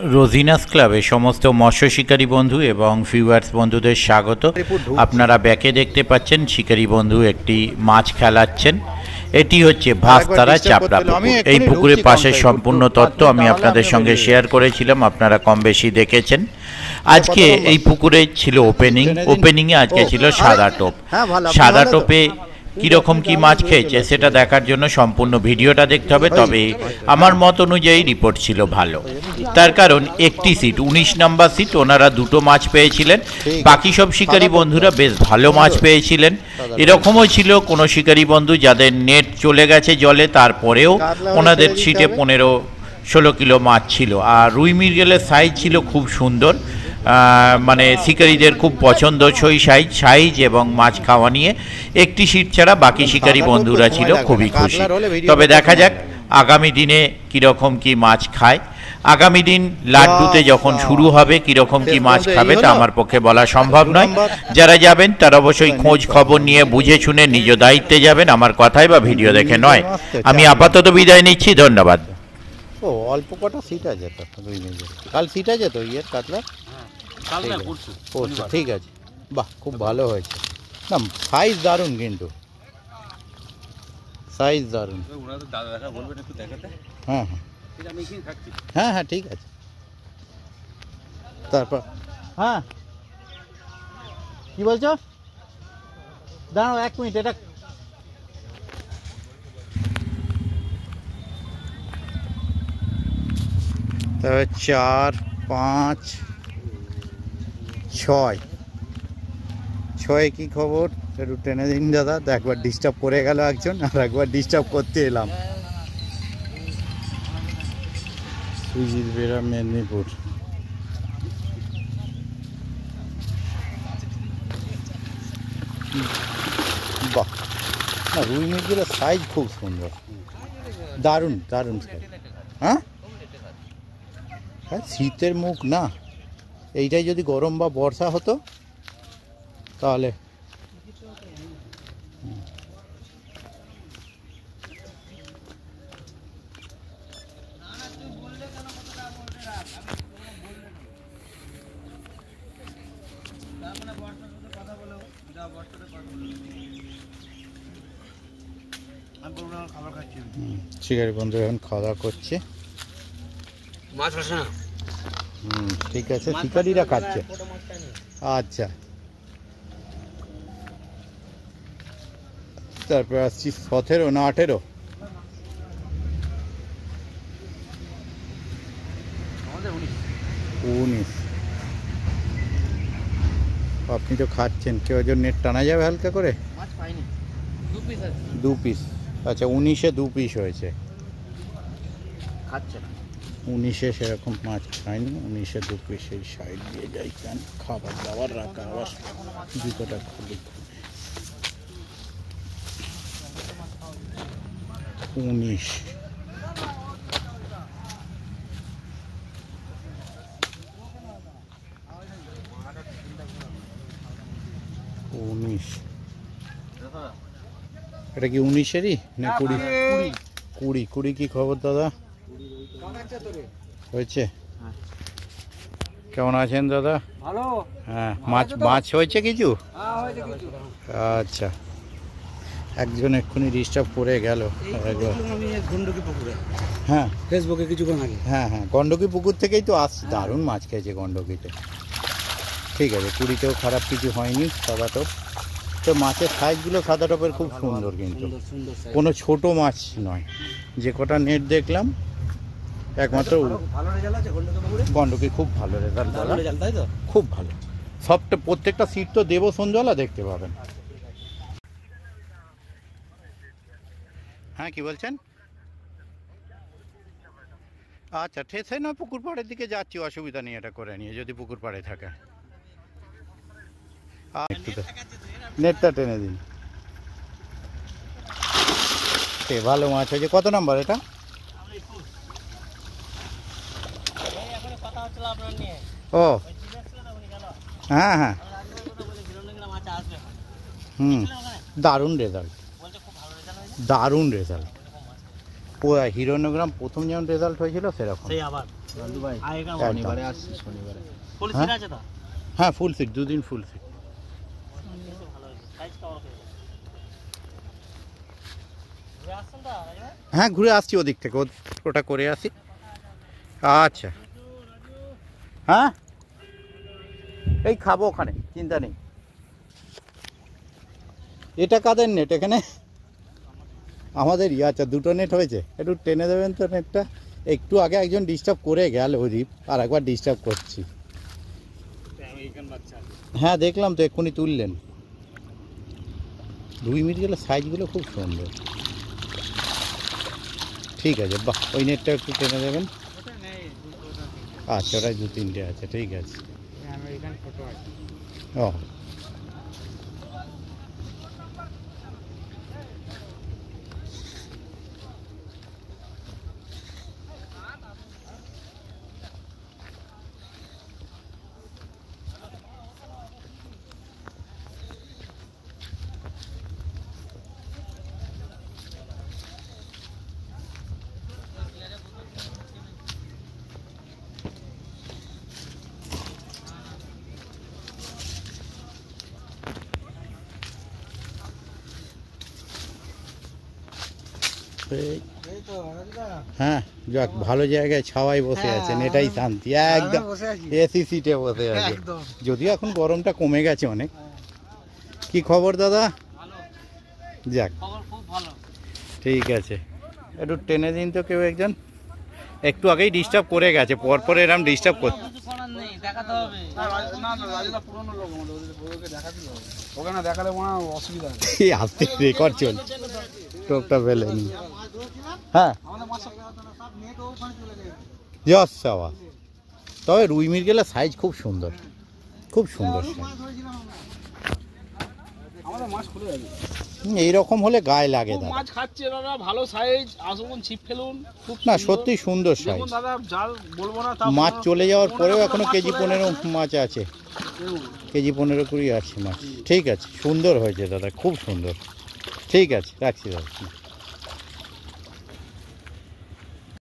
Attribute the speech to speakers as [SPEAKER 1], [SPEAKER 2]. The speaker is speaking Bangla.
[SPEAKER 1] রোজিনাস ক্লাবে সমস্ত মৎস্য শিকারী বন্ধু এবং ভিউয়ার্স বন্ধুদের স্বাগত। আপনারা ব্যাকে দেখতে পাচ্ছেন শিকারী বন্ধু একটি মাছ খেলাচ্ছেন। এটি হচ্ছে ভাস্তারা চাপড়া পুকুর। এই পুকুরের পাশের সম্পূর্ণ তথ্য আমি আপনাদের সঙ্গে শেয়ার করেছিলাম, আপনারা কম বেশি দেখেছেন। আজকে এই পুকুরে ছিল ওপেনিংয়ে আজকে ছিল সাদা টোপ। সাদা টোপে কীরকম কি মাছ খেয়েছে সেটা দেখার জন্য সম্পূর্ণ ভিডিওটা দেখতে হবে। তবে আমার মত অনুযায়ী রিপোর্ট ছিল ভালো, তার কারণ একটি সিট 19 নম্বর সিট ওনারা দুটো মাছ পেয়েছিলেন, বাকি সব শিকারী বন্ধুরা বেশ ভালো মাছ পেয়েছিলেন। এরকমও ছিল কোনো শিকারী বন্ধু যাদের নেট চলে গেছে জলে, তারপরেও ওনাদের সিটে 15-16 কিলো মাছ ছিল। আর রুই মৃগেলের সাইজ ছিল খুব সুন্দর, মানে শিকারীদের খুব পছন্দসই সাইজ এবং মাছ খাওয়া নিয়ে একটি সিট ছাড়া বাকি শিকারী বন্ধুরা ছিল খুবই খুশি। তবে দেখা যাক আগামী দিনে কীরকম কি মাছ খায়। আগামী দিন লাড্ডুতে যখন শুরু হবে কীরকম কি মাছ খাবে তা আমার পক্ষে বলা সম্ভব নয়। যারা যাবেন তারা অবশ্যই খোঁজ খবর নিয়ে বুঝে শুনে নিজ দায়িত্বে যাবেন, আমার কথাই বা ভিডিও দেখে নয়। আমি আপাতত বিদায় নিচ্ছি, ধন্যবাদ।
[SPEAKER 2] ও অল্প কটা সিট আছে তো, কাল সিট আছে তো ইয়ের কাতলা, ঠিক আছে। বাহ, খুব ভালো হয়েছে না, সাইজ দারুণ, কিন্তু সাইজ দারুণ। হ্যাঁ হ্যাঁ হ্যাঁ হ্যাঁ ঠিক আছে। তারপর হ্যাঁ কি বলছো, দাঁড়াও 1 মিনিট, এটা তবে 4, 5, 6 কি খবর, একটু টেনে দিন দাদা। তো একবার ডিস্টার্ব করে গেল একজন, আর একবার ডিস্টার্ব করতে এলাম। সুজিত বেড়া, মেদিনীপুর। বাহ, না রুই মৃগেলের সাইজ খুব সুন্দর, দারুণ দারুণ সাইজ। হ্যাঁ হ্যাঁ, শীতের মুখ না, এইটাই যদি গরম বা বর্ষা হতো তাহলে শিকারি বন্ধু এখন খাওয়া দাওয়া করছে। ঠিক আছে, শিকারিরা খাচ্ছে। আচ্ছা, তারপর আসছি 17 না 18। আপনি তো খাচ্ছেন, কেউ একজন নেট টানা যাবে হালকা করে? 2 পিস। আচ্ছা, 19-এ 2 পিস হয়েছে। 19-এ সেরকম মাছ খায়নি, 19-এ 2 পিস। এই সাইড দিয়ে যাই, কেন খাবার দাবার রাখা, আবার জুতোটা খুলে 19। এটা কি 19-এরই না 20? 20 কি খবর দাদা, হয়েছে? কেমন আছেন দাদা? ভালো। হ্যাঁ, মাছ হয়েছে কিছু? আচ্ছা, একজন এক্ষুনি ডিস্টার্ব করে গেল। হ্যাঁ, ফেসবুকে কিছুক্ষণ আগে। হ্যাঁ হ্যাঁ, গন্ডকি পুকুর থেকেই তো আসছে, দারুণ মাছ খেয়েছে গন্ডকিতে। ঠিক আছে, 20-তেও খারাপ কিছু হয়নি। সাদা টোপ তো, মাছের সাইজগুলো সাদা টোপের খুব সুন্দর, কিন্তু কোনো ছোট মাছ নয়। যে কটা নেট দেখলাম একমাত্র গন্ডকি খুব ভালো রেজাল্ট, তাই তো? খুব ভালো। সবটা প্রত্যেকটা সিট তো দেব সঞ্জলা দেখতে পাবেন। হ্যাঁ, কি বলছেন? আচ্ছা, ঠেসে নয়, পুকুর পাড়ের দিকে যাচ্ছি, অসুবিধা নেই, এটা করে নিয়ে যদি পুকুর পাড়ে থাকে। একটু নেটটা টেনে দিন। ভালো মাছ হয়েছে। কত নাম্বার এটা? ও হ্যাঁ হ্যাঁ, দারুণ রেজাল্ট, দারুণ রেজাল্ট। হিরণ্যগ্রাম প্রথম যেমন রেজাল্ট হয়েছিল সেরকম। হ্যাঁ ফুল সিট, দুদিন ফুল সিট। হ্যাঁ ঘুরে আসছি ওদিক থেকে, ওটা করে আসি। আচ্ছা হ্যাঁ এই খাবো ওখানে, চিন্তা নেই। এটা কাদের নেট এখানে? আমাদের আচ্ছা দুটো নেট হয়েছে, একটু টেনে দেবেন তো নেটটা। একটু আগে একজন ডিস্টার্ব করে গেল ওদীপ, আর একবার ডিস্টার্ব করছি। হ্যাঁ দেখলাম তো, এক্ষুনি তুললেন। রুই মৃগেলের সাইজগুলো খুব সুন্দর। ঠিক আছে, বাহ, ওই নেটটা একটু টেনে দেবেন। আচ্ছা ওটাই 2-3টে আছে, ঠিক আছে। ও হ্যাঁ যাক, ভালো জায়গায় ছাওয়ায় বসে আছেন, এটাই শান্তি। একদম এসি সিটে বসে আছে, যদিও এখন গরমটা কমে গেছে অনেক। কি খবর দাদা? যাক ঠিক আছে, একটু টেনে দিন তো কেউ একজন। একটু আগেই ডিস্টার্ব করে গেছে, পরপর এরম ডিস্টার্ব করতে। আসতে রেকর্ড চলছে, টোপটা ফেলেনি। হ্যাঁ জস সাবাস। তবে রুই মৃগেলের সাইজ খুব সুন্দর, খুব সুন্দর এইরকম হলে গায়ে লাগে দাদা।
[SPEAKER 3] মাছ খাচ্ছে দাদা, ভালো সাইজ, আসুন ছিপ ফেলুন।
[SPEAKER 2] না সত্যি সুন্দর সাইজ
[SPEAKER 3] দাদা, জাল বলবো না।
[SPEAKER 2] মাছ চলে যাওয়ার পরেও এখনো কেজি 15 মাছ আছে, কেজি 15-20 আছে মাছ। ঠিক আছে, সুন্দর হয়েছে দাদা, খুব সুন্দর। ঠিক আছে, রাখছি দাদা।